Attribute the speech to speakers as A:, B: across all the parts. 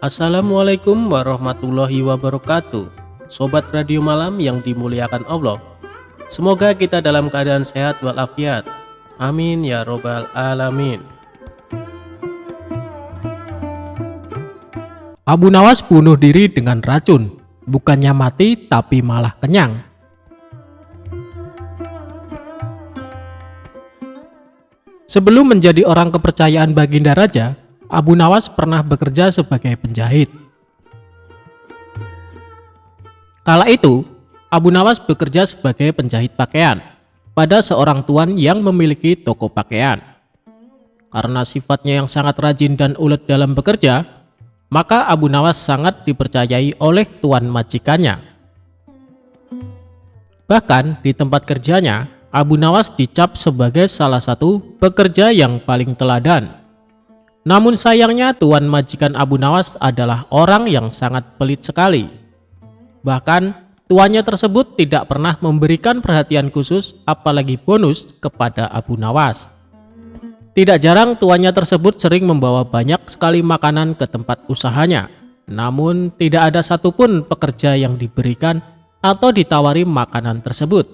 A: Assalamualaikum warahmatullahi wabarakatuh. Sobat Radio Malam yang dimuliakan Allah, semoga kita dalam keadaan sehat walafiat. Amin ya robbal alamin.
B: Abu Nawas bunuh diri dengan racun, bukannya mati tapi malah kenyang. Sebelum menjadi orang kepercayaan Baginda Raja, Abu Nawas pernah bekerja sebagai penjahit. Kala itu, Abu Nawas bekerja sebagai penjahit pakaian pada seorang tuan yang memiliki toko pakaian. Karena sifatnya yang sangat rajin dan ulet dalam bekerja, maka Abu Nawas sangat dipercayai oleh tuan majikannya. Bahkan di tempat kerjanya, Abu Nawas dicap sebagai salah satu pekerja yang paling teladan. Namun sayangnya tuan majikan Abu Nawas adalah orang yang sangat pelit sekali. Bahkan tuannya tersebut tidak pernah memberikan perhatian khusus apalagi bonus kepada Abu Nawas. Tidak jarang tuannya tersebut sering membawa banyak sekali makanan ke tempat usahanya. Namun tidak ada satupun pekerja yang diberikan atau ditawari makanan tersebut.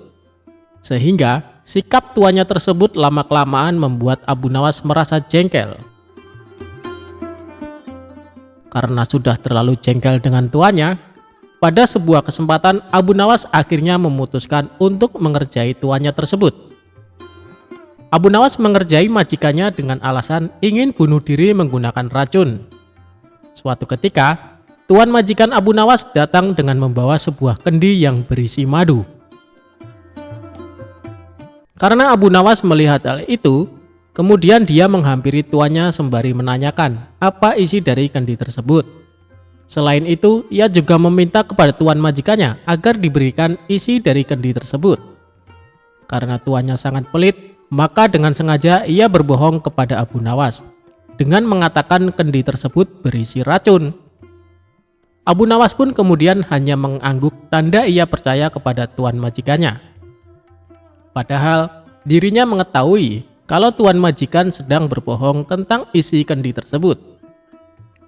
B: Sehingga sikap tuannya tersebut lama-kelamaan membuat Abu Nawas merasa jengkel. Karena sudah terlalu jengkel dengan tuannya, pada sebuah kesempatan Abu Nawas akhirnya memutuskan untuk mengerjai tuannya tersebut. Abu Nawas mengerjai majikannya dengan alasan ingin bunuh diri menggunakan racun. Suatu ketika, tuan majikan Abu Nawas datang dengan membawa sebuah kendi yang berisi madu. Karena Abu Nawas melihat hal itu, kemudian dia menghampiri tuannya sembari menanyakan apa isi dari kendi tersebut. Selain itu, ia juga meminta kepada tuan majikannya agar diberikan isi dari kendi tersebut. Karena tuannya sangat pelit, maka dengan sengaja ia berbohong kepada Abu Nawas dengan mengatakan kendi tersebut berisi racun. Abu Nawas pun kemudian hanya mengangguk tanda ia percaya kepada tuan majikannya. Padahal dirinya mengetahui kalau tuan majikan sedang berbohong tentang isi kendi tersebut.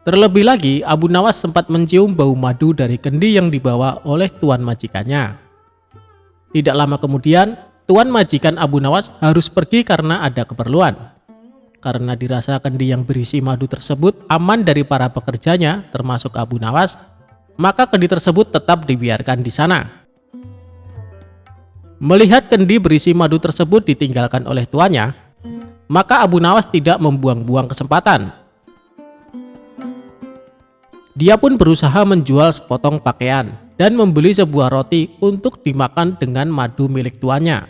B: Terlebih lagi, Abu Nawas sempat mencium bau madu dari kendi yang dibawa oleh tuan majikannya. Tidak lama kemudian, tuan majikan Abu Nawas harus pergi karena ada keperluan. Karena dirasa kendi yang berisi madu tersebut aman dari para pekerjanya, termasuk Abu Nawas, maka kendi tersebut tetap dibiarkan di sana. Melihat kendi berisi madu tersebut ditinggalkan oleh tuannya, maka Abu Nawas tidak membuang-buang kesempatan. Dia pun berusaha menjual sepotong pakaian dan membeli sebuah roti untuk dimakan dengan madu milik tuannya.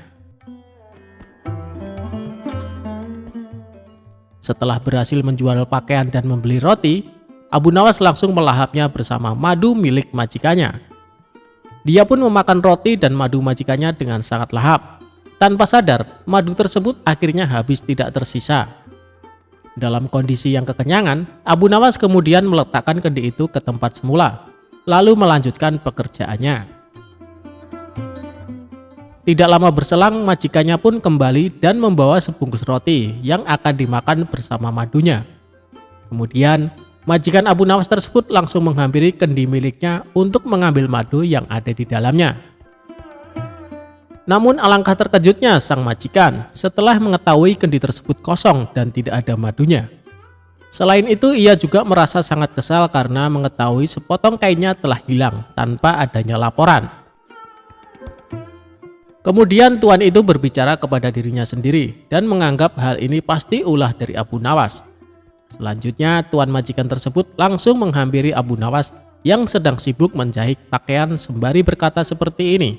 B: Setelah berhasil menjual pakaian dan membeli roti, Abu Nawas langsung melahapnya bersama madu milik majikannya. Dia pun memakan roti dan madu majikannya dengan sangat lahap. Tanpa sadar, madu tersebut akhirnya habis tidak tersisa. Dalam kondisi yang kekenyangan, Abu Nawas kemudian meletakkan kendi itu ke tempat semula, lalu melanjutkan pekerjaannya. Tidak lama berselang, majikannya pun kembali dan membawa sebungkus roti yang akan dimakan bersama madunya. Kemudian, majikan Abu Nawas tersebut langsung menghampiri kendi miliknya untuk mengambil madu yang ada di dalamnya. Namun alangkah terkejutnya sang majikan setelah mengetahui kendi tersebut kosong dan tidak ada madunya. Selain itu, ia juga merasa sangat kesal karena mengetahui sepotong kainnya telah hilang tanpa adanya laporan. Kemudian tuan itu berbicara kepada dirinya sendiri dan menganggap hal ini pasti ulah dari Abu Nawas. Selanjutnya, tuan majikan tersebut langsung menghampiri Abu Nawas yang sedang sibuk menjahit pakaian sembari berkata seperti ini.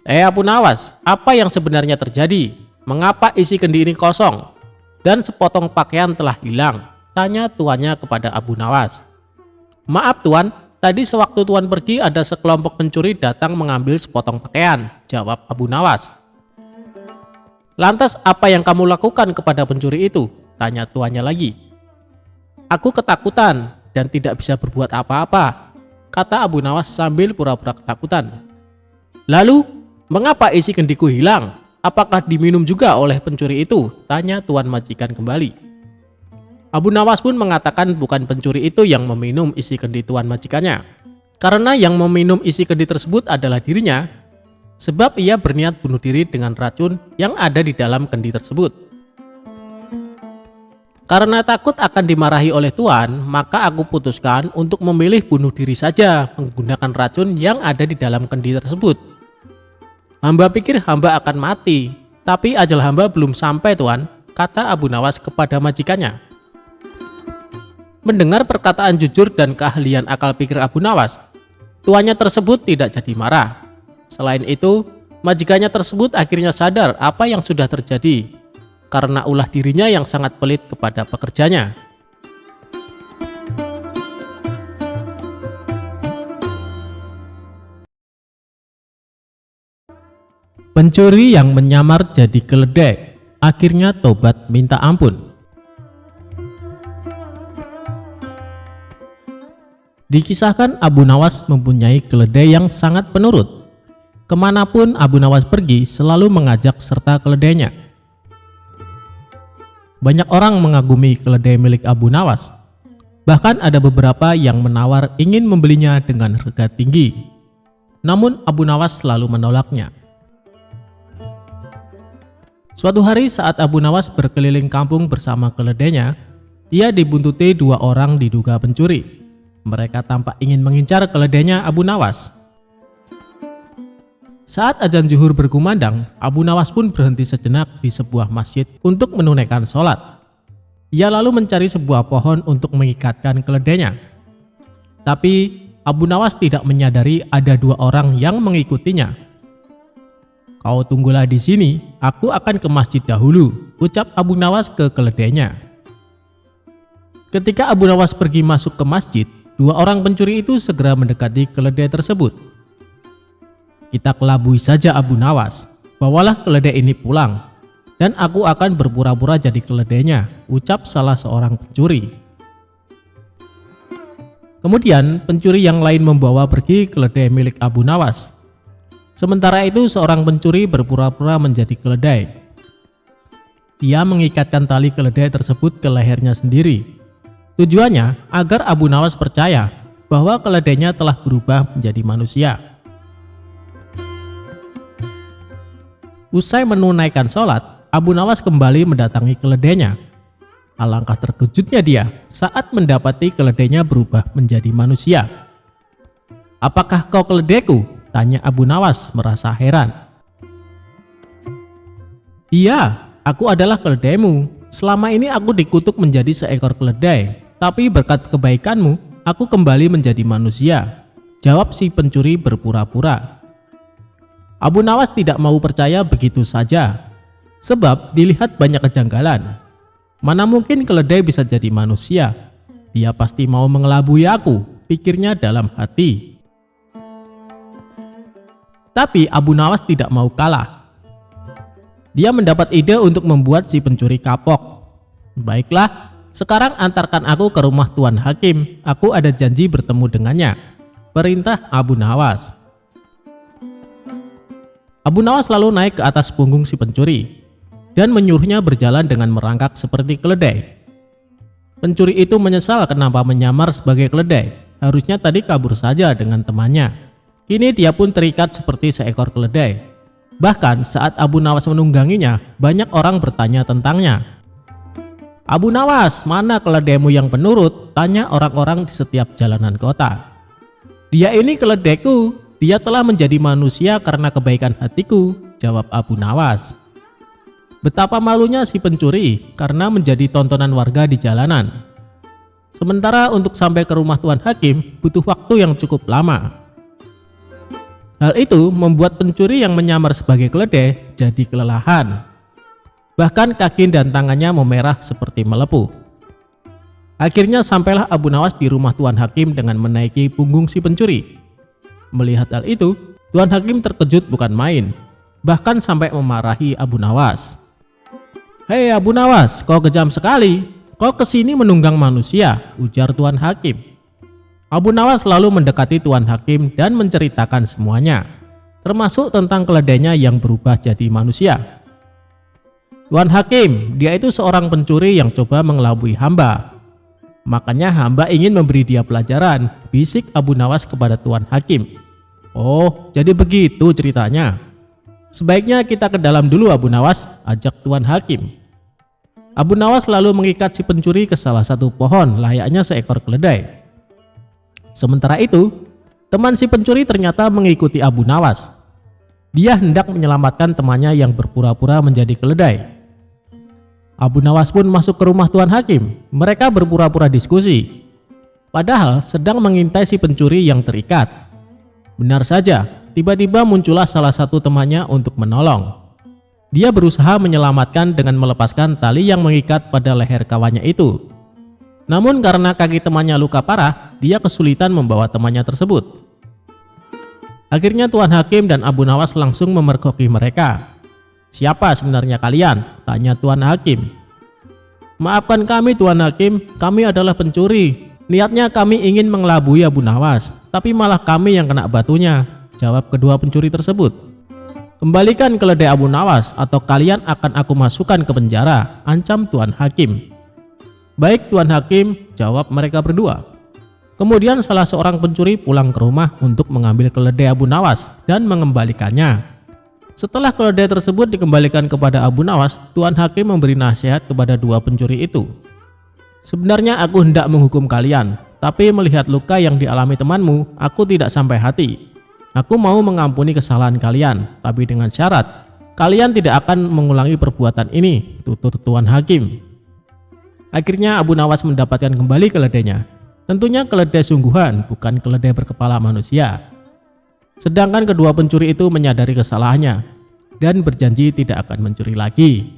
B: Abu Nawas, apa yang sebenarnya terjadi? Mengapa isi kendi ini kosong? Dan sepotong pakaian telah hilang? Tanya tuannya kepada Abu Nawas. Maaf tuan, tadi sewaktu tuan pergi ada sekelompok pencuri datang mengambil sepotong pakaian, jawab Abu Nawas. Lantas apa yang kamu lakukan kepada pencuri itu? Tanya tuannya lagi. Aku ketakutan dan tidak bisa berbuat apa-apa, kata Abu Nawas sambil pura-pura ketakutan. Lalu, mengapa isi kendiku hilang? Apakah diminum juga oleh pencuri itu? Tanya tuan majikan kembali. Abu Nawas pun mengatakan bukan pencuri itu yang meminum isi kendi tuan majikannya, karena yang meminum isi kendi tersebut adalah dirinya, sebab ia berniat bunuh diri dengan racun yang ada di dalam kendi tersebut. Karena takut akan dimarahi oleh tuan, maka aku putuskan untuk memilih bunuh diri saja menggunakan racun yang ada di dalam kendi tersebut. Hamba pikir hamba akan mati, tapi ajal hamba belum sampai tuan, kata Abu Nawas kepada majikannya. Mendengar perkataan jujur dan keahlian akal pikir Abu Nawas, tuannya tersebut tidak jadi marah. Selain itu, majikannya tersebut akhirnya sadar apa yang sudah terjadi, karena ulah dirinya yang sangat pelit kepada pekerjanya. Pencuri yang menyamar jadi keledai akhirnya tobat minta ampun. Dikisahkan Abu Nawas mempunyai keledai yang sangat penurut. Kemanapun Abu Nawas pergi selalu mengajak serta keledainya. Banyak orang mengagumi keledai milik Abu Nawas. Bahkan ada beberapa yang menawar ingin membelinya dengan harga tinggi. Namun Abu Nawas selalu menolaknya. Suatu hari saat Abu Nawas berkeliling kampung bersama keledainya, ia dibuntuti dua orang diduga pencuri. Mereka tampak ingin mengincar keledainya Abu Nawas. Saat azan zuhur berkumandang, Abu Nawas pun berhenti sejenak di sebuah masjid untuk menunaikan sholat. Ia lalu mencari sebuah pohon untuk mengikatkan keledainya. Tapi Abu Nawas tidak menyadari ada dua orang yang mengikutinya. "Kau tunggulah di sini, aku akan ke masjid dahulu," ucap Abu Nawas ke keledainya. Ketika Abu Nawas pergi masuk ke masjid, dua orang pencuri itu segera mendekati keledai tersebut. "Kita kelabui saja Abu Nawas, bawalah keledai ini pulang, dan aku akan berpura-pura jadi keledainya," ucap salah seorang pencuri. Kemudian pencuri yang lain membawa pergi keledai milik Abu Nawas. Sementara itu seorang pencuri berpura-pura menjadi keledai. Dia mengikatkan tali keledai tersebut ke lehernya sendiri. Tujuannya agar Abu Nawas percaya bahwa keledainya telah berubah menjadi manusia. Usai menunaikan sholat, Abu Nawas kembali mendatangi keledainya. Alangkah terkejutnya dia saat mendapati keledainya berubah menjadi manusia. "Apakah kau keledaiku?" tanya Abu Nawas merasa heran. "Iya, aku adalah keledaimu. Selama ini aku dikutuk menjadi seekor keledai, tapi berkat kebaikanmu, aku kembali menjadi manusia," jawab si pencuri berpura-pura. Abu Nawas tidak mau percaya begitu saja, sebab dilihat banyak kejanggalan. Mana mungkin keledai bisa jadi manusia? Dia pasti mau mengelabui aku, pikirnya dalam hati. Tapi Abu Nawas tidak mau kalah. Dia mendapat ide untuk membuat si pencuri kapok. "Baiklah, sekarang antarkan aku ke rumah Tuan Hakim. Aku ada janji bertemu dengannya," perintah Abu Nawas. Abu Nawas lalu naik ke atas punggung si pencuri dan menyuruhnya berjalan dengan merangkak seperti keledai. Pencuri itu menyesal kenapa menyamar sebagai keledai. Harusnya tadi kabur saja dengan temannya. Kini dia pun terikat seperti seekor keledai. Bahkan saat Abu Nawas menungganginya, banyak orang bertanya tentangnya. "Abu Nawas, mana keledaimu yang penurut?" tanya orang-orang di setiap jalanan kota. "Dia ini keledaiku. Dia telah menjadi manusia karena kebaikan hatiku," jawab Abu Nawas. Betapa malunya si pencuri karena menjadi tontonan warga di jalanan. Sementara untuk sampai ke rumah Tuan Hakim butuh waktu yang cukup lama. Hal itu membuat pencuri yang menyamar sebagai keledai jadi kelelahan. Bahkan kaki dan tangannya memerah seperti melepuh. Akhirnya sampailah Abu Nawas di rumah Tuan Hakim dengan menaiki punggung si pencuri. Melihat hal itu, Tuan Hakim terkejut bukan main, bahkan sampai memarahi Abu Nawas. "Hei Abu Nawas, kau kejam sekali. Kau kesini menunggang manusia," ujar Tuan Hakim. Abu Nawas lalu mendekati Tuan Hakim dan menceritakan semuanya, termasuk tentang keledainya yang berubah jadi manusia. Tuan Hakim, dia itu seorang pencuri yang coba mengelabui hamba. Makanya hamba ingin memberi dia pelajaran, bisik Abu Nawas kepada Tuan Hakim. Oh, jadi begitu ceritanya. Sebaiknya kita ke dalam dulu Abu Nawas, ajak Tuan Hakim. Abu Nawas lalu mengikat si pencuri ke salah satu pohon layaknya seekor keledai. Sementara itu, teman si pencuri ternyata mengikuti Abu Nawas. Dia hendak menyelamatkan temannya yang berpura-pura menjadi keledai. Abu Nawas pun masuk ke rumah Tuan Hakim. Mereka berpura-pura diskusi, padahal sedang mengintai si pencuri yang terikat. Benar saja, tiba-tiba muncullah salah satu temannya untuk menolong. Dia berusaha menyelamatkan dengan melepaskan tali yang mengikat pada leher kawannya itu. Namun karena kaki temannya luka parah, dia kesulitan membawa temannya tersebut. Akhirnya Tuan Hakim dan Abu Nawas langsung memergoki mereka. "Siapa sebenarnya kalian?" tanya Tuan Hakim. "Maafkan kami Tuan Hakim, kami adalah pencuri. Niatnya kami ingin mengelabui Abu Nawas, tapi malah kami yang kena batunya," jawab kedua pencuri tersebut. "Kembalikan keledai Abu Nawas atau kalian akan aku masukkan ke penjara," ancam Tuan Hakim. "Baik Tuan Hakim," jawab mereka berdua. Kemudian salah seorang pencuri pulang ke rumah untuk mengambil keledai Abu Nawas dan mengembalikannya. Setelah keledai tersebut dikembalikan kepada Abu Nawas, Tuan Hakim memberi nasihat kepada dua pencuri itu. "Sebenarnya aku hendak menghukum kalian, tapi melihat luka yang dialami temanmu, aku tidak sampai hati. Aku mau mengampuni kesalahan kalian, tapi dengan syarat, kalian tidak akan mengulangi perbuatan ini," tutur Tuan Hakim. Akhirnya Abu Nawas mendapatkan kembali keledainya. Tentunya keledai sungguhan, bukan keledai berkepala manusia. Sedangkan kedua pencuri itu menyadari kesalahannya dan berjanji tidak akan mencuri lagi.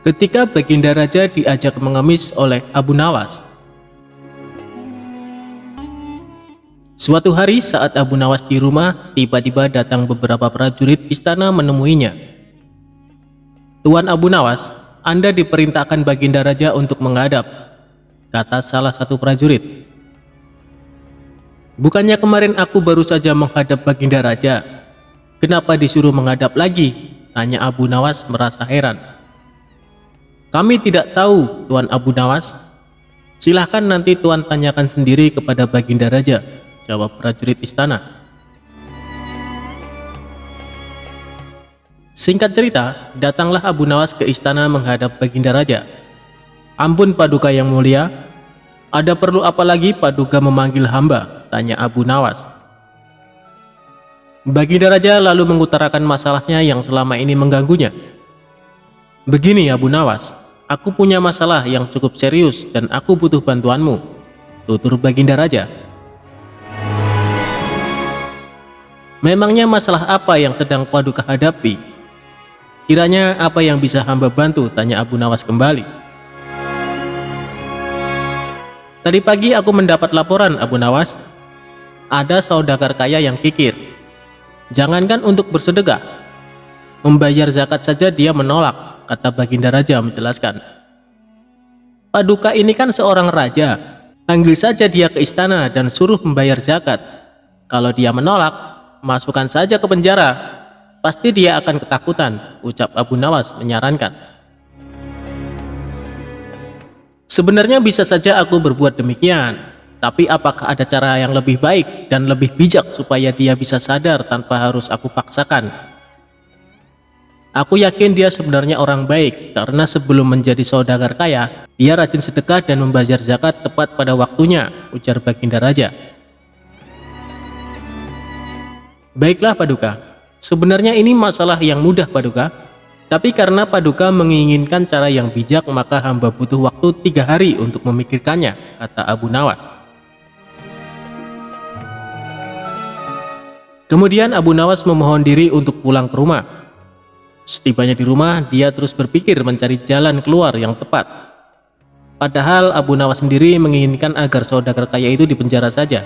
A: Ketika Baginda Raja diajak mengemis oleh Abu Nawas. Suatu hari saat Abu Nawas di rumah, tiba-tiba datang beberapa prajurit istana menemuinya. "Tuan Abu Nawas, Anda diperintahkan Baginda Raja untuk menghadap," kata salah satu prajurit. "Bukannya kemarin aku baru saja menghadap Baginda Raja? Kenapa disuruh menghadap lagi?" tanya Abu Nawas merasa heran. "Kami tidak tahu, Tuan Abu Nawas. Silahkan nanti Tuan tanyakan sendiri kepada Baginda Raja," jawab prajurit istana. Singkat cerita, datanglah Abu Nawas ke istana menghadap Baginda Raja. "Ampun Paduka yang mulia, ada perlu apa lagi Paduka memanggil hamba?" tanya Abu Nawas. Baginda Raja lalu mengutarakan masalahnya yang selama ini mengganggunya. "Begini Abu Nawas, aku punya masalah yang cukup serius dan aku butuh bantuanmu," tutur Baginda Raja. "Memangnya masalah apa yang sedang Paduka hadapi? Kiranya apa yang bisa hamba bantu?" tanya Abu Nawas kembali. "Tadi pagi aku mendapat laporan Abu Nawas. Ada saudagar kaya yang kikir. Jangankan untuk bersedekah, membayar zakat saja dia menolak," kata Baginda Raja menjelaskan. "Paduka ini kan seorang raja. Panggil saja dia ke istana dan suruh membayar zakat. Kalau dia menolak, masukkan saja ke penjara. Pasti dia akan ketakutan," ucap Abu Nawas menyarankan. "Sebenarnya bisa saja aku berbuat demikian, tapi apakah ada cara yang lebih baik dan lebih bijak supaya dia bisa sadar tanpa harus aku paksakan? Aku yakin dia sebenarnya orang baik, karena sebelum menjadi saudagar kaya, dia rajin sedekah dan membayar zakat tepat pada waktunya," ujar Baginda Raja. "Baiklah Paduka, sebenarnya ini masalah yang mudah Paduka, tapi karena Paduka menginginkan cara yang bijak maka hamba butuh waktu 3 hari untuk memikirkannya," kata Abu Nawas. Kemudian Abu Nawas memohon diri untuk pulang ke rumah. Setibanya di rumah, dia terus berpikir mencari jalan keluar yang tepat. Padahal Abu Nawas sendiri menginginkan agar saudagar kaya itu dipenjara saja.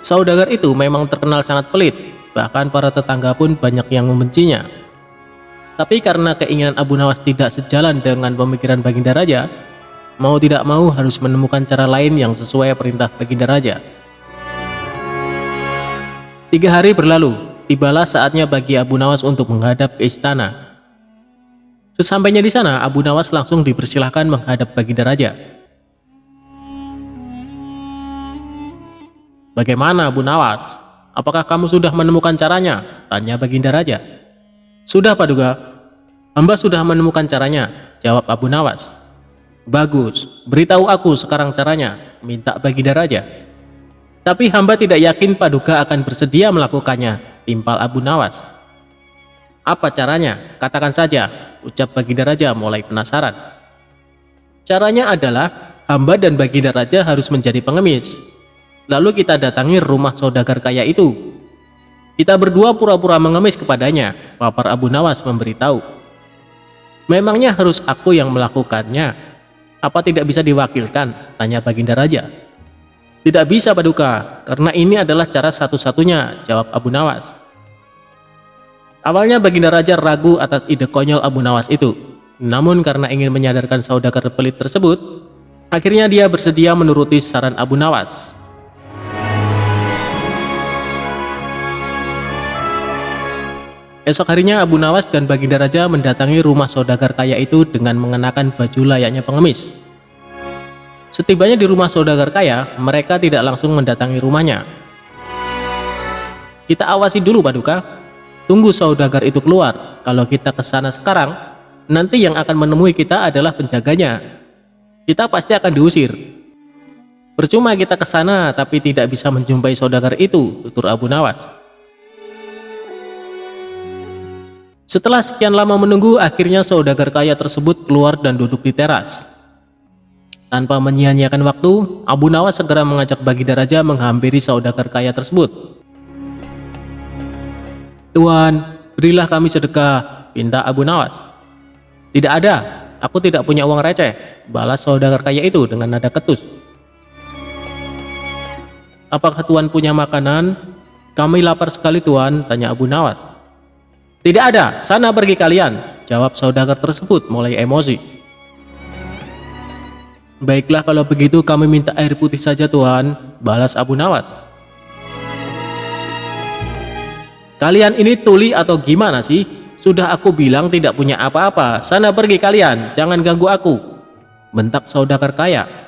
A: Saudagar itu memang terkenal sangat pelit, bahkan para tetangga pun banyak yang membencinya. Tapi karena keinginan Abu Nawas tidak sejalan dengan pemikiran Baginda Raja, mau tidak mau harus menemukan cara lain yang sesuai perintah Baginda Raja. 3 hari berlalu, tibalah saatnya bagi Abu Nawas untuk menghadap ke istana. Sesampainya di sana, Abu Nawas langsung dipersilahkan menghadap Baginda Raja. "Bagaimana Abu Nawas? Apakah kamu sudah menemukan caranya?" tanya Baginda Raja. "Sudah Paduka, hamba sudah menemukan caranya," jawab Abu Nawas. "Bagus, beritahu aku sekarang caranya," minta Baginda Raja. "Tapi hamba tidak yakin Paduka akan bersedia melakukannya," timpal Abu Nawas. "Apa caranya? Katakan saja," ucap Baginda Raja mulai penasaran. "Caranya adalah hamba dan Baginda Raja harus menjadi pengemis. Lalu kita datangi rumah saudagar kaya itu. Kita berdua pura-pura mengemis kepadanya," papar Abu Nawas memberitahu. "Memangnya harus aku yang melakukannya? Apa tidak bisa diwakilkan?" tanya Baginda Raja. "Tidak bisa Paduka, karena ini adalah cara satu-satunya," jawab Abu Nawas. Awalnya Baginda Raja ragu atas ide konyol Abu Nawas itu. Namun karena ingin menyadarkan saudagar pelit tersebut, akhirnya dia bersedia menuruti saran Abu Nawas. Esok harinya Abu Nawas dan Baginda Raja mendatangi rumah saudagar kaya itu dengan mengenakan baju layaknya pengemis. Setibanya di rumah saudagar kaya, mereka tidak langsung mendatangi rumahnya. "Kita awasi dulu Paduka, tunggu saudagar itu keluar. Kalau kita ke sana sekarang, nanti yang akan menemui kita adalah penjaganya. Kita pasti akan diusir. Percuma kita ke sana tapi tidak bisa menjumpai saudagar itu," tutur Abu Nawas. Setelah sekian lama menunggu, akhirnya saudagar kaya tersebut keluar dan duduk di teras. Tanpa menyia-nyiakan waktu, Abu Nawas segera mengajak Baginda Raja menghampiri saudagar kaya tersebut. "Tuan, berilah kami sedekah," pinta Abu Nawas. "Tidak ada, aku tidak punya uang receh," balas saudagar kaya itu dengan nada ketus. "Apakah Tuan punya makanan? Kami lapar sekali Tuan," tanya Abu Nawas. "Tidak ada, sana pergi kalian," jawab saudagar tersebut mulai emosi. "Baiklah kalau begitu kami minta air putih saja Tuan," balas Abu Nawas. "Kalian ini tuli atau gimana sih? Sudah aku bilang tidak punya apa-apa, sana pergi kalian, jangan ganggu aku," bentak saudagar kaya.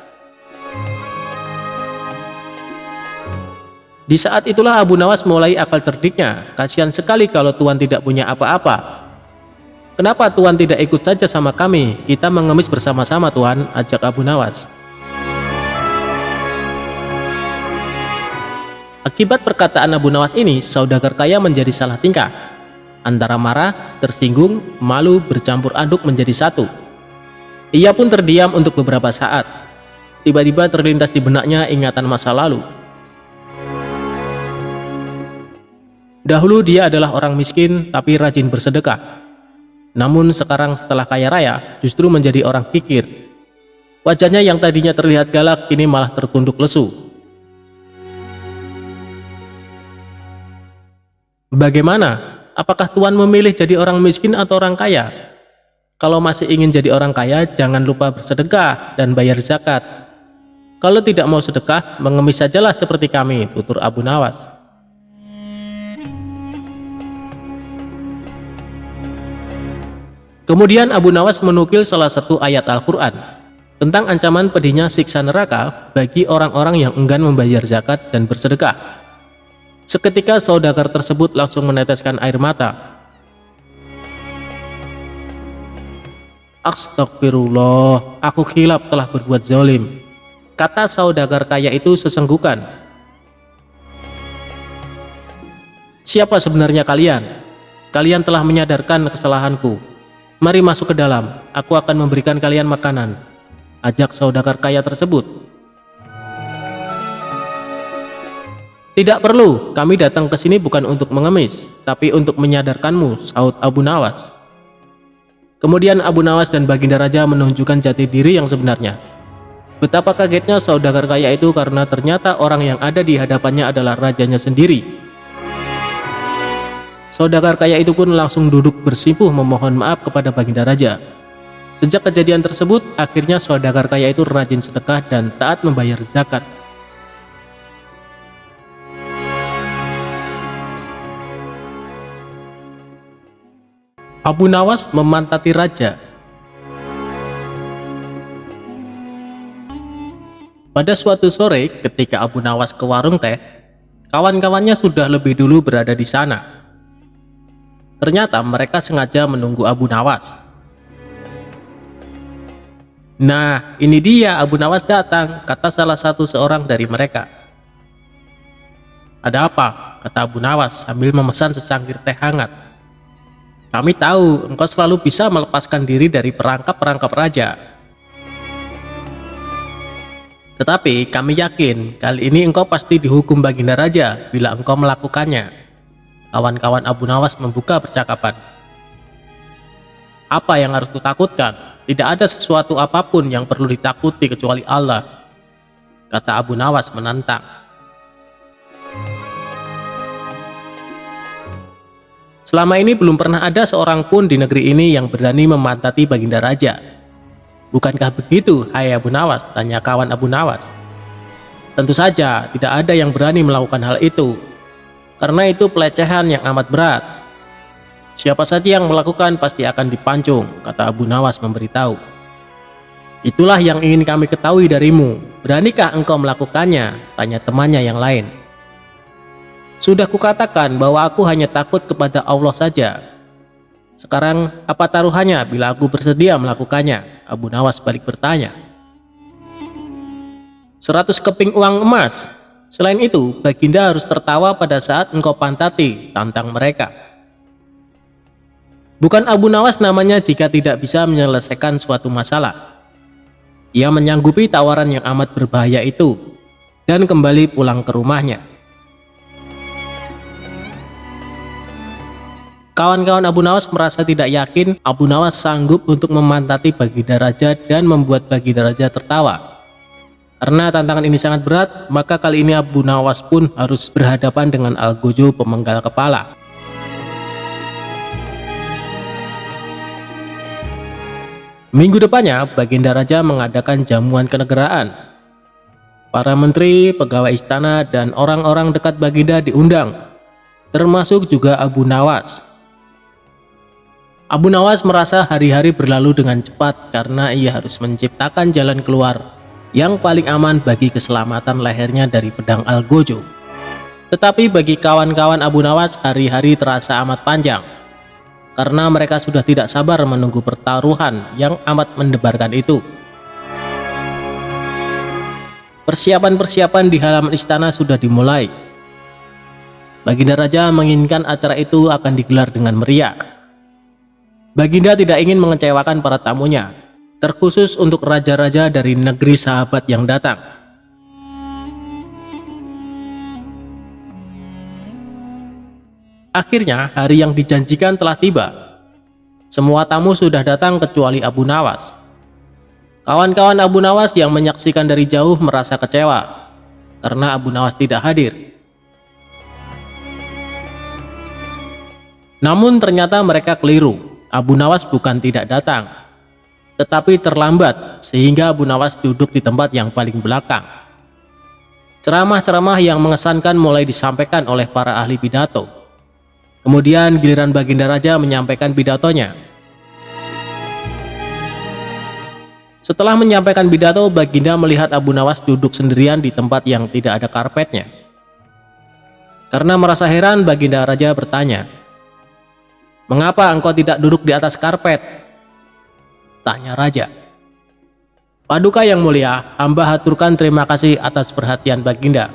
A: Di saat itulah Abu Nawas mulai akal cerdiknya. "Kasihan sekali kalau Tuan tidak punya apa-apa. Kenapa Tuan tidak ikut saja sama kami? Kita mengemis bersama-sama Tuan," ajak Abu Nawas. Akibat perkataan Abu Nawas ini, saudagar kaya menjadi salah tingkah. Antara marah, tersinggung, malu bercampur aduk menjadi satu. Ia pun terdiam untuk beberapa saat. Tiba-tiba terlintas di benaknya ingatan masa lalu. Dahulu dia adalah orang miskin tapi rajin bersedekah. Namun sekarang setelah kaya raya justru menjadi orang kikir. Wajahnya yang tadinya terlihat galak kini malah tertunduk lesu. "Bagaimana? Apakah Tuan memilih jadi orang miskin atau orang kaya? Kalau masih ingin jadi orang kaya jangan lupa bersedekah dan bayar zakat. Kalau tidak mau sedekah mengemis sajalah seperti kami," tutur Abu Nawas. Kemudian Abu Nawas menukil salah satu ayat Al-Quran tentang ancaman pedihnya siksa neraka bagi orang-orang yang enggan membayar zakat dan bersedekah. Seketika saudagar tersebut langsung meneteskan air mata. "Astagfirullah, aku khilaf telah berbuat zalim," kata saudagar kaya itu sesenggukan. "Siapa sebenarnya kalian? Kalian telah menyadarkan kesalahanku. Mari masuk ke dalam, aku akan memberikan kalian makanan," ajak saudagar kaya tersebut. "Tidak perlu, kami datang ke sini bukan untuk mengemis, tapi untuk menyadarkanmu," sahut Abu Nawas. Kemudian Abu Nawas dan Baginda Raja menunjukkan jati diri yang sebenarnya. Betapa kagetnya saudagar kaya itu karena ternyata orang yang ada di hadapannya adalah rajanya sendiri. Saudagar kaya itu pun langsung duduk bersimpuh memohon maaf kepada Baginda Raja. Sejak kejadian tersebut, akhirnya saudagar kaya itu rajin sedekah dan taat membayar zakat. Abu Nawas memantati raja. Pada suatu sore, ketika Abu Nawas ke warung teh, kawan-kawannya sudah lebih dulu berada di sana. Ternyata mereka sengaja menunggu Abu Nawas. Nah, ini dia Abu Nawas datang, kata salah satu seorang dari mereka. Ada apa? Kata Abu Nawas sambil memesan secangkir teh hangat. Kami tahu engkau selalu bisa melepaskan diri dari perangkap-perangkap raja. Tetapi kami yakin kali ini engkau pasti dihukum Baginda Raja bila engkau melakukannya. Kawan-kawan Abu Nawas membuka percakapan. Apa yang harus kutakutkan? Tidak ada sesuatu apapun yang perlu ditakuti kecuali Allah, kata Abu Nawas menantang. Selama ini belum pernah ada seorang pun di negeri ini yang berani memantati Baginda Raja. Bukankah begitu, hai Abu Nawas? Tanya kawan Abu Nawas. Tentu saja tidak ada yang berani melakukan hal itu, karena itu pelecehan yang amat berat. Siapa saja yang melakukan pasti akan dipancung, kata Abu Nawas memberitahu. Itulah yang ingin kami ketahui darimu. Beranikah engkau melakukannya? Tanya temannya yang lain. Sudah kukatakan bahwa aku hanya takut kepada Allah saja. Sekarang apa taruhannya bila aku bersedia melakukannya? Abu Nawas balik bertanya. 100 keping uang emas. Selain itu, Baginda harus tertawa pada saat engkau pantati, tantang mereka. Bukan Abu Nawas namanya jika tidak bisa menyelesaikan suatu masalah. Ia menyanggupi tawaran yang amat berbahaya itu dan kembali pulang ke rumahnya. Kawan-kawan Abu Nawas merasa tidak yakin Abu Nawas sanggup untuk memantati Baginda Raja dan membuat Baginda Raja tertawa. Karena tantangan ini sangat berat, maka kali ini Abu Nawas pun harus berhadapan dengan Algojo pemenggal kepala. Minggu depannya, Baginda Raja mengadakan jamuan kenegaraan. Para menteri, pegawai istana, dan orang-orang dekat Baginda diundang, termasuk juga Abu Nawas. Abu Nawas merasa hari-hari berlalu dengan cepat karena ia harus menciptakan jalan keluar yang paling aman bagi keselamatan lehernya dari pedang Algojo. Tetapi bagi kawan-kawan Abu Nawas, hari-hari terasa amat panjang karena mereka sudah tidak sabar menunggu pertaruhan yang amat mendebarkan itu. Persiapan-persiapan di halaman istana sudah dimulai. Baginda Raja menginginkan acara itu akan digelar dengan meriah. Baginda tidak ingin mengecewakan para tamunya, terkhusus untuk raja-raja dari negeri sahabat yang datang. Akhirnya hari yang dijanjikan telah tiba. Semua tamu sudah datang kecuali Abu Nawas. Kawan-kawan Abu Nawas yang menyaksikan dari jauh merasa kecewa karena Abu Nawas tidak hadir. Namun ternyata mereka keliru. Abu Nawas bukan tidak datang, tetapi terlambat sehingga Abu Nawas duduk di tempat yang paling belakang. Ceramah-ceramah yang mengesankan mulai disampaikan oleh para ahli pidato. Kemudian giliran Baginda Raja menyampaikan pidatonya. Setelah menyampaikan pidato, Baginda melihat Abu Nawas duduk sendirian di tempat yang tidak ada karpetnya. Karena merasa heran, Baginda Raja bertanya, "Mengapa engkau tidak duduk di atas karpet?" tanya Raja. "Paduka yang mulia, hamba haturkan terima kasih atas perhatian Baginda.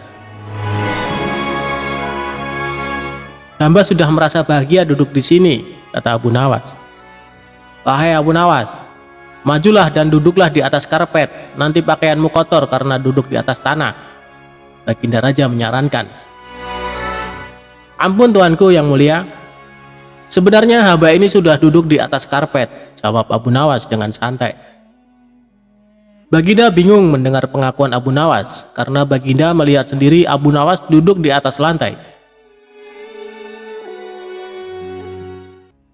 A: Hamba sudah merasa bahagia duduk di sini," kata Abu Nawas. "Wahai Abu Nawas, majulah dan duduklah di atas karpet, nanti pakaianmu kotor karena duduk di atas tanah," Baginda Raja menyarankan. "Ampun tuanku yang mulia, sebenarnya hamba ini sudah duduk di atas karpet," jawab Abu Nawas dengan santai. Baginda bingung mendengar pengakuan Abu Nawas karena Baginda melihat sendiri Abu Nawas duduk di atas lantai.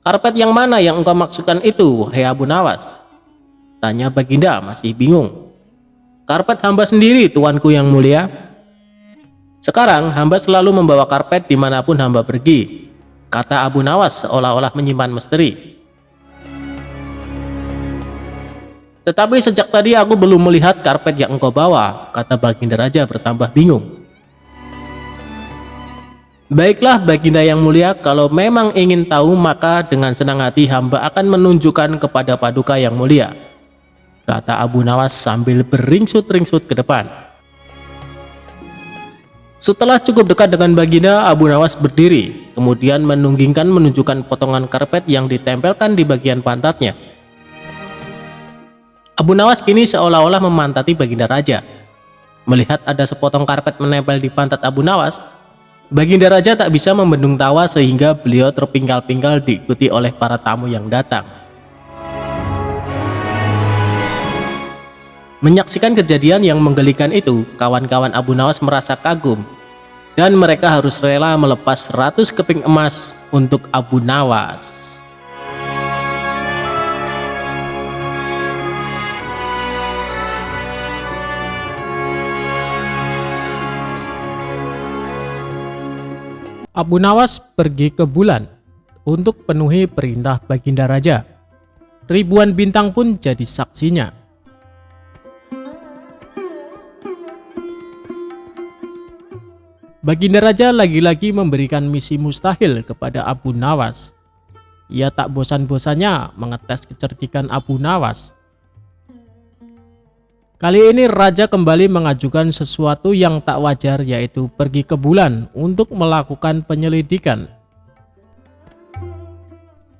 A: Karpet yang mana yang engkau maksudkan itu, wahai Abu Nawas? Tanya Baginda masih bingung. Karpet hamba sendiri, tuanku yang mulia. Sekarang hamba selalu membawa karpet dimanapun hamba pergi, kata Abu Nawas seolah-olah menyimpan misteri. Tetapi sejak tadi aku belum melihat karpet yang engkau bawa, kata Baginda Raja bertambah bingung. Baiklah Baginda yang mulia, kalau memang ingin tahu maka dengan senang hati hamba akan menunjukkan kepada Paduka yang mulia, kata Abu Nawas sambil beringsut-ringsut ke depan. Setelah cukup dekat dengan Baginda, Abu Nawas berdiri, kemudian menunjukkan potongan karpet yang ditempelkan di bagian pantatnya. Abu Nawas kini seolah-olah memantati Baginda Raja. Melihat ada sepotong karpet menempel di pantat Abu Nawas, Baginda Raja tak bisa membendung tawa sehingga beliau terpingkal-pingkal diikuti oleh para tamu yang datang. Menyaksikan kejadian yang menggelikan itu, kawan-kawan Abu Nawas merasa kagum dan mereka harus rela melepas 100 keping emas untuk Abu Nawas.
B: Abu Nawas pergi ke bulan untuk penuhi perintah Baginda Raja. Ribuan bintang pun jadi saksinya. Baginda Raja lagi-lagi memberikan misi mustahil kepada Abu Nawas. Ia tak bosan-bosannya mengetes kecerdikan Abu Nawas. Kali ini Raja kembali mengajukan sesuatu yang tak wajar, yaitu pergi ke bulan untuk melakukan penyelidikan.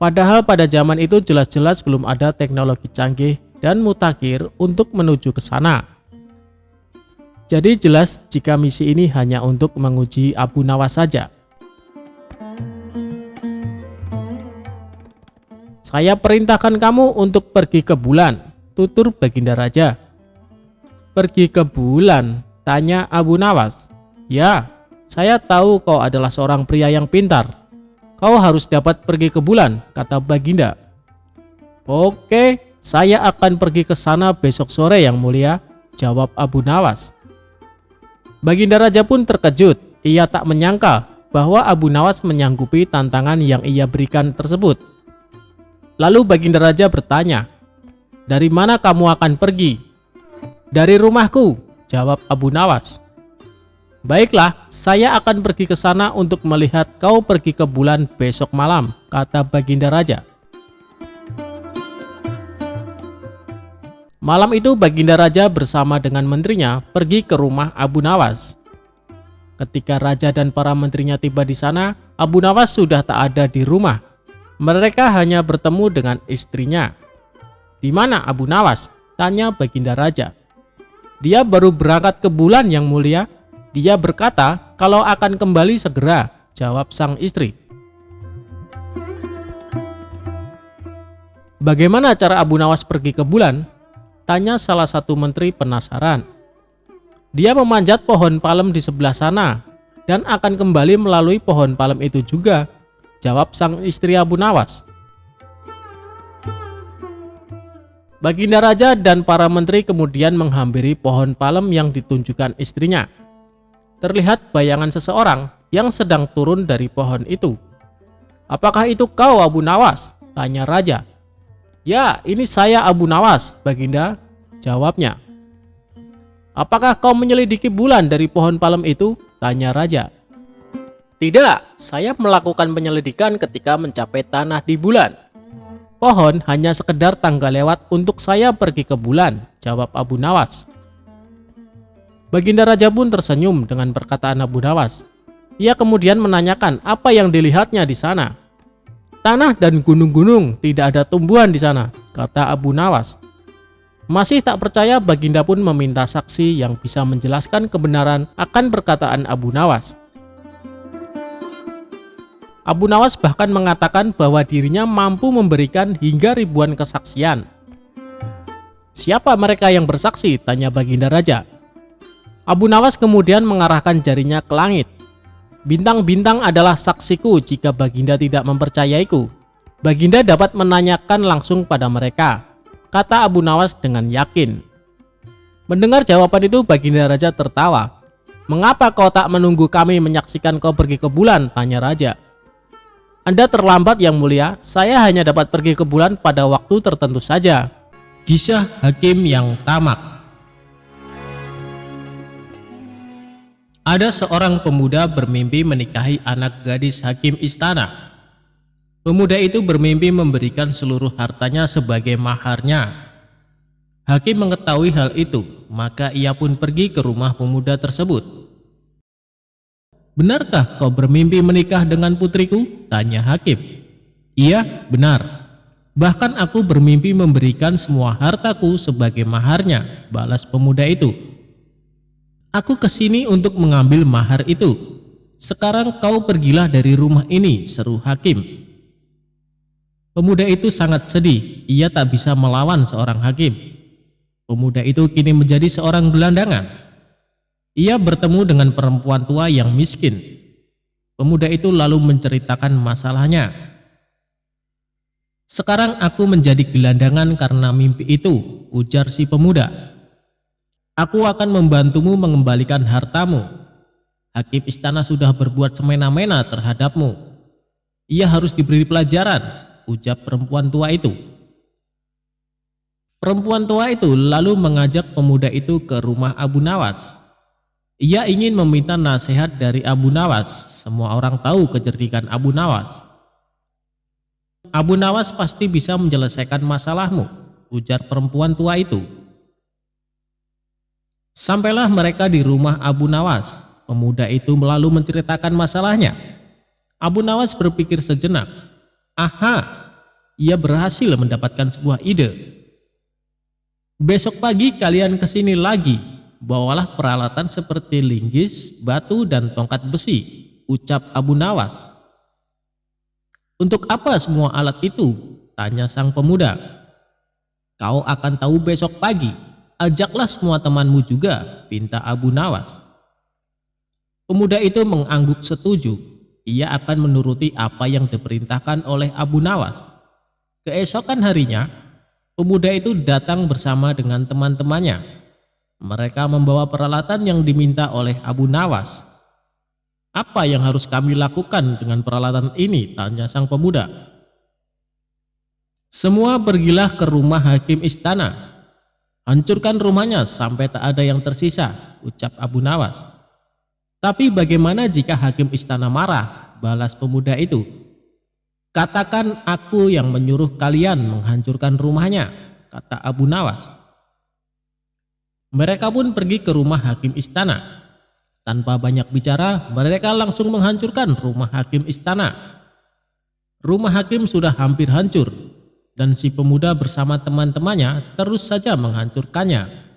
B: Padahal pada zaman itu jelas-jelas belum ada teknologi canggih dan mutakhir untuk menuju ke sana. Jadi jelas jika misi ini hanya untuk menguji Abu Nawas saja. Saya perintahkan kamu untuk pergi ke bulan, tutur Baginda Raja. Pergi ke bulan? Tanya Abu Nawas. Ya, saya tahu kau adalah seorang pria yang pintar. Kau harus dapat pergi ke bulan, kata Baginda. Oke, saya akan pergi ke sana besok sore yang mulia, jawab Abu Nawas. Baginda Raja pun terkejut. Ia tak menyangka bahwa Abu Nawas menyanggupi tantangan yang ia berikan tersebut. Lalu Baginda Raja bertanya, dari mana kamu akan pergi? Dari rumahku, jawab Abu Nawas. Baiklah, saya akan pergi ke sana untuk melihat kau pergi ke bulan besok malam, kata Baginda Raja. Malam itu Baginda Raja bersama dengan menterinya pergi ke rumah Abu Nawas. Ketika Raja dan para menterinya tiba di sana, Abu Nawas sudah tak ada di rumah. Mereka hanya bertemu dengan istrinya. Di mana Abu Nawas? Tanya Baginda Raja. Dia baru berangkat ke bulan yang mulia. Dia berkata kalau akan kembali segera, jawab sang istri. Bagaimana cara Abu Nawas pergi ke bulan? Tanya salah satu menteri penasaran. Dia memanjat pohon palem di sebelah sana dan akan kembali melalui pohon palem itu juga, jawab sang istri Abu Nawas. Baginda Raja dan para menteri kemudian menghampiri pohon palem yang ditunjukkan istrinya. Terlihat bayangan seseorang yang sedang turun dari pohon itu. Apakah itu kau Abu Nawas? Tanya Raja. Ya, ini saya Abu Nawas, Baginda, jawabnya. Apakah kau menyelidiki bulan dari pohon palem itu? Tanya Raja. Tidak, saya melakukan penyelidikan ketika mencapai tanah di bulan. Pohon hanya sekedar tangga lewat untuk saya pergi ke bulan, jawab Abu Nawas. Baginda Raja pun tersenyum dengan perkataan Abu Nawas. Ia kemudian menanyakan apa yang dilihatnya di sana. Tanah dan gunung-gunung, tidak ada tumbuhan di sana, kata Abu Nawas. Masih tak percaya, Baginda pun meminta saksi yang bisa menjelaskan kebenaran akan perkataan Abu Nawas. Abu Nawas bahkan mengatakan bahwa dirinya mampu memberikan hingga ribuan kesaksian. Siapa mereka yang bersaksi? Tanya Baginda Raja. Abu Nawas kemudian mengarahkan jarinya ke langit. Bintang-bintang adalah saksiku jika Baginda tidak mempercayaiku. Baginda dapat menanyakan langsung pada mereka, kata Abu Nawas dengan yakin. Mendengar jawaban itu, Baginda Raja tertawa. Mengapa kau tak menunggu kami menyaksikan kau pergi ke bulan? Tanya Raja. Anda terlambat yang mulia, saya hanya dapat pergi ke bulan pada waktu tertentu saja.
A: Kisah hakim yang tamak. Ada seorang pemuda bermimpi menikahi anak gadis hakim istana. Pemuda itu bermimpi memberikan seluruh hartanya sebagai maharnya. Hakim mengetahui hal itu, maka ia pun pergi ke rumah pemuda tersebut. Benarkah kau bermimpi menikah dengan putriku? Tanya hakim. Iya, benar. Bahkan aku bermimpi memberikan semua hartaku sebagai maharnya, balas pemuda itu. Aku kesini untuk mengambil mahar itu. Sekarang kau pergilah dari rumah ini, seru hakim. Pemuda itu sangat sedih, ia tak bisa melawan seorang hakim. Pemuda itu kini menjadi seorang gelandangan. Ia bertemu dengan perempuan tua yang miskin. Pemuda itu lalu menceritakan masalahnya. Sekarang aku menjadi gelandangan karena mimpi itu, ujar si pemuda. Aku akan membantumu mengembalikan hartamu. Hakim istana sudah berbuat semena-mena terhadapmu. Ia harus diberi pelajaran, ujar perempuan tua itu. Perempuan tua itu lalu mengajak pemuda itu ke rumah Abu Nawas. Ia ingin meminta nasihat dari Abu Nawas. Semua orang tahu kecerdikan Abu Nawas. Abu Nawas pasti bisa menyelesaikan masalahmu, ujar perempuan tua itu. Sampailah mereka di rumah Abu Nawas. Pemuda itu lalu menceritakan masalahnya. Abu Nawas berpikir sejenak. Aha, ia berhasil mendapatkan sebuah ide. Besok pagi kalian kesini lagi. Bawalah peralatan seperti linggis, batu, dan tongkat besi, ucap Abu Nawas. Untuk apa semua alat itu? Tanya sang pemuda. Kau akan tahu besok pagi. Ajaklah semua temanmu juga, pinta Abu Nawas. Pemuda itu mengangguk setuju. Ia akan menuruti apa yang diperintahkan oleh Abu Nawas. Keesokan harinya, pemuda itu datang bersama dengan teman-temannya. Mereka membawa peralatan yang diminta oleh Abu Nawas. Apa yang harus kami lakukan dengan peralatan ini? Tanya sang pemuda. Semua pergilah ke rumah hakim istana. Hancurkan rumahnya sampai tak ada yang tersisa, ucap Abu Nawas. Tapi bagaimana jika hakim istana marah? Balas pemuda itu. Katakan aku yang menyuruh kalian menghancurkan rumahnya, kata Abu Nawas. Mereka pun pergi ke rumah hakim istana. Tanpa banyak bicara, mereka langsung menghancurkan rumah hakim istana. Rumah hakim sudah hampir hancur, dan si pemuda bersama teman-temannya terus saja menghancurkannya.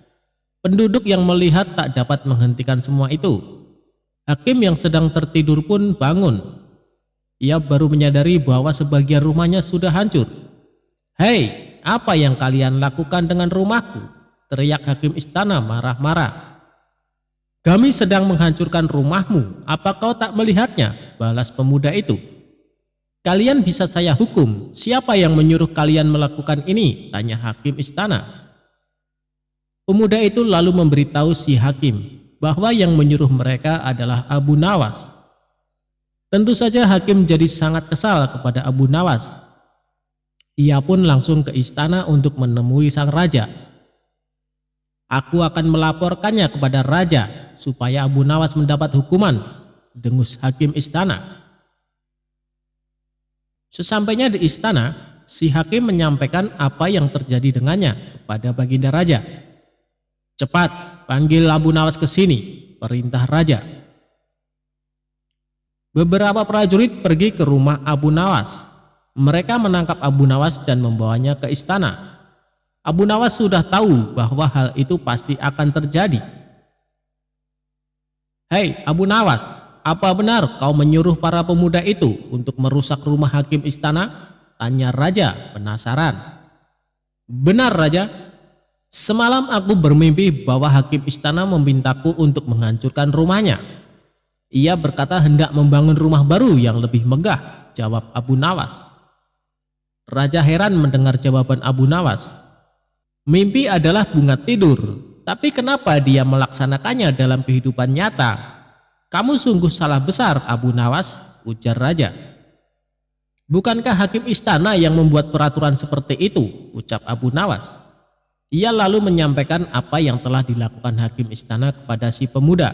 A: Penduduk yang melihat tak dapat menghentikan semua itu. Hakim yang sedang tertidur pun bangun. Ia baru menyadari bahwa sebagian rumahnya sudah hancur. Hei, apa yang kalian lakukan dengan rumahku? Teriak hakim istana marah-marah. Kami sedang menghancurkan rumahmu, apa kau tak melihatnya? Balas pemuda itu. Kalian bisa saya hukum, siapa yang menyuruh kalian melakukan ini? Tanya hakim istana. Pemuda itu lalu memberitahu si hakim bahwa yang menyuruh mereka adalah Abu Nawas. Tentu saja hakim jadi sangat kesal kepada Abu Nawas. Ia pun langsung ke istana untuk menemui sang raja. Aku akan melaporkannya kepada raja supaya Abu Nawas mendapat hukuman, dengus hakim istana. Sesampainya di istana, si hakim menyampaikan apa yang terjadi dengannya kepada baginda raja. Cepat, panggil Abu Nawas ke sini, perintah raja. Beberapa prajurit pergi ke rumah Abu Nawas. Mereka menangkap Abu Nawas dan membawanya ke istana. Abu Nawas sudah tahu bahwa hal itu pasti akan terjadi. Hei Abu Nawas, apa benar kau menyuruh para pemuda itu untuk merusak rumah hakim istana? Tanya raja penasaran. Benar raja, semalam aku bermimpi bahwa hakim istana memintaku untuk menghancurkan rumahnya. Ia berkata hendak membangun rumah baru yang lebih megah, jawab Abu Nawas.
B: Raja heran mendengar jawaban Abu Nawas. Mimpi adalah bunga tidur, tapi kenapa dia melaksanakannya dalam kehidupan nyata? Kamu sungguh salah besar, Abu Nawas, ujar raja. Bukankah hakim istana yang membuat peraturan seperti itu, ucap Abu Nawas. Ia lalu menyampaikan apa yang telah dilakukan hakim istana kepada si pemuda.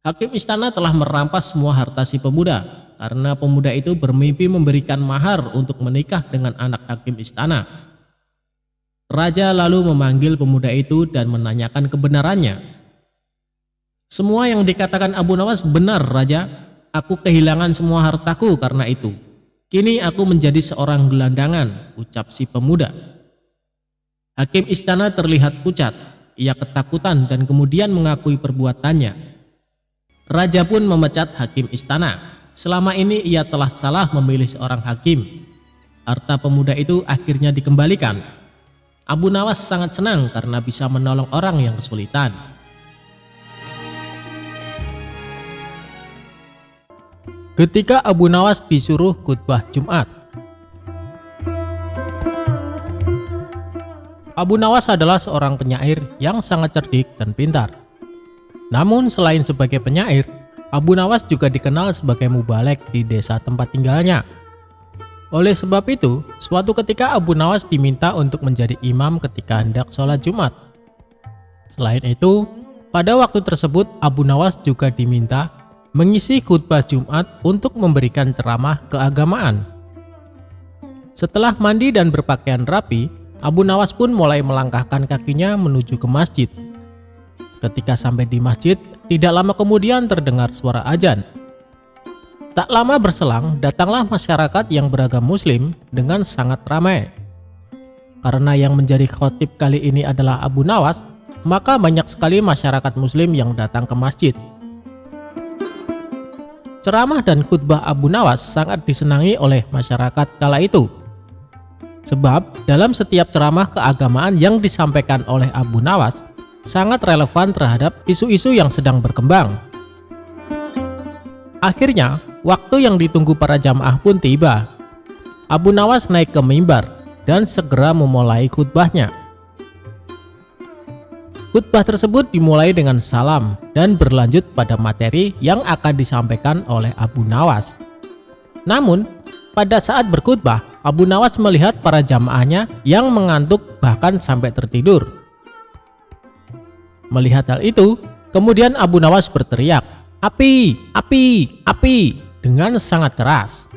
B: Hakim istana telah merampas semua harta si pemuda karena pemuda itu bermimpi memberikan mahar untuk menikah dengan anak hakim istana. Raja lalu memanggil pemuda itu dan menanyakan kebenarannya. Semua yang dikatakan Abu Nawas benar, Raja. Aku kehilangan semua hartaku karena itu. Kini aku menjadi seorang gelandangan, ucap si pemuda. Hakim istana terlihat pucat. Ia ketakutan dan kemudian mengakui perbuatannya. Raja pun memecat hakim istana. Selama ini ia telah salah memilih seorang hakim. Harta pemuda itu akhirnya dikembalikan. Abu Nawas sangat senang karena bisa menolong orang yang kesulitan. Ketika Abu Nawas disuruh khutbah Jumat. Abu Nawas adalah seorang penyair yang sangat cerdik dan pintar. Namun selain sebagai penyair, Abu Nawas juga dikenal sebagai mubalek di desa tempat tinggalnya. Oleh sebab itu, suatu ketika Abu Nawas diminta untuk menjadi imam ketika hendak sholat Jumat. Selain itu, pada waktu tersebut Abu Nawas juga diminta mengisi khutbah Jumat untuk memberikan ceramah keagamaan. Setelah mandi dan berpakaian rapi, Abu Nawas pun mulai melangkahkan kakinya menuju ke masjid. Ketika sampai di masjid, tidak lama kemudian terdengar suara azan. Tak lama berselang, datanglah masyarakat yang beragam Muslim dengan sangat ramai. Karena yang menjadi khotib kali ini adalah Abu Nawas, maka banyak sekali masyarakat Muslim yang datang ke masjid. Ceramah dan khutbah Abu Nawas sangat disenangi oleh masyarakat kala itu. Sebab dalam setiap ceramah keagamaan yang disampaikan oleh Abu Nawas, sangat relevan terhadap isu-isu yang sedang berkembang. Akhirnya, waktu yang ditunggu para jamaah pun tiba. Abu Nawas naik ke mimbar dan segera memulai khutbahnya. Khutbah tersebut dimulai dengan salam dan berlanjut pada materi yang akan disampaikan oleh Abu Nawas. Namun, pada saat berkhutbah, Abu Nawas melihat para jamaahnya yang mengantuk bahkan sampai tertidur. Melihat hal itu, kemudian Abu Nawas berteriak, "Api, api, api!" dengan sangat keras.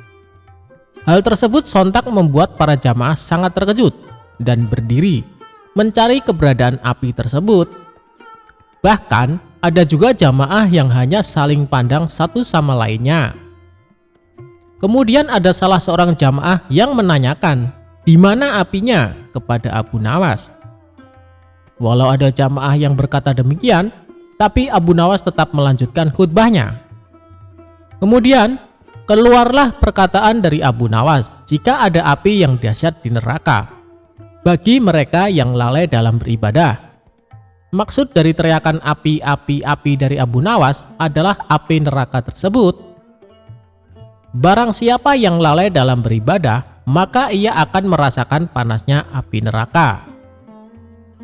B: Hal tersebut sontak membuat para jamaah sangat terkejut dan berdiri mencari keberadaan api tersebut. Bahkan ada juga jamaah yang hanya saling pandang satu sama lainnya. Kemudian ada salah seorang jamaah yang menanyakan, "Di mana apinya?" kepada Abu Nawas. Walau ada jamaah yang berkata demikian, tapi Abu Nawas tetap melanjutkan khutbahnya. Kemudian, keluarlah perkataan dari Abu Nawas jika ada api yang dahsyat di neraka bagi mereka yang lalai dalam beribadah. Maksud dari teriakan api, api, api dari Abu Nawas adalah api neraka tersebut. Barang siapa yang lalai dalam beribadah, maka ia akan merasakan panasnya api neraka.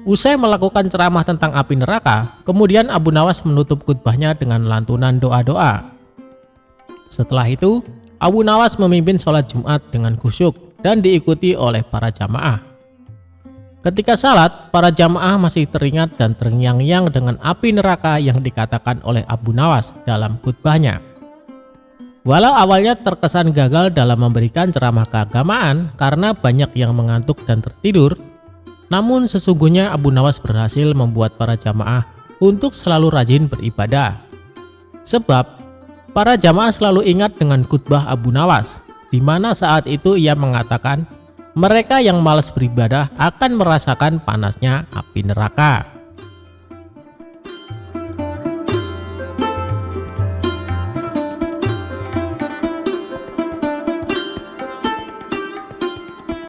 B: Usai melakukan ceramah tentang api neraka, kemudian Abu Nawas menutup khutbahnya dengan lantunan doa-doa. Setelah itu, Abu Nawas memimpin sholat Jumat dengan khusyuk dan diikuti oleh para jamaah. Ketika salat, para jamaah masih teringat dan terngiang-ngiang dengan api neraka yang dikatakan oleh Abu Nawas dalam khutbahnya. Walau awalnya terkesan gagal dalam memberikan ceramah keagamaan karena banyak yang mengantuk dan tertidur, namun sesungguhnya Abu Nawas berhasil membuat para jamaah untuk selalu rajin beribadah. Sebab para jamaah selalu ingat dengan khutbah Abu Nawas, di mana saat itu ia mengatakan mereka yang malas beribadah akan merasakan panasnya api neraka.